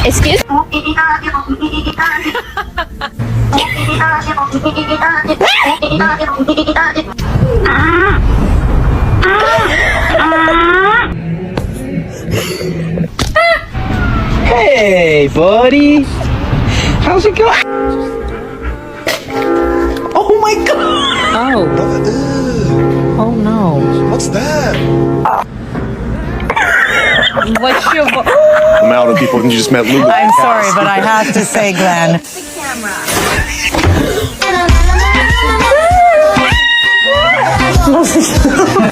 Excuse? Hey, buddy. How's it going? Oh my god! Oh. Oh no. What's that? What's your I'm out of people and you just met Lulu. I'm sorry, but I have to say, Glenn. camera?